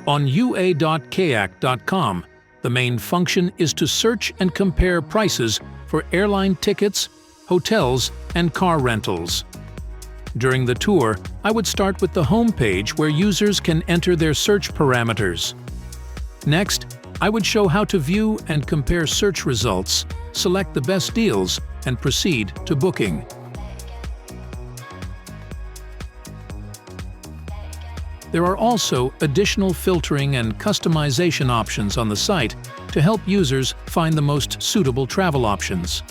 On ua.kayak.com, the main function is to search and compare prices for airline tickets, hotels, and car rentals. During the tour, I would start with the home page where users can enter their search parameters. Next, I would show how to view and compare search results, select the best deals, and proceed to booking. There are also additional filtering and customization options on the site to help users find the most suitable travel options.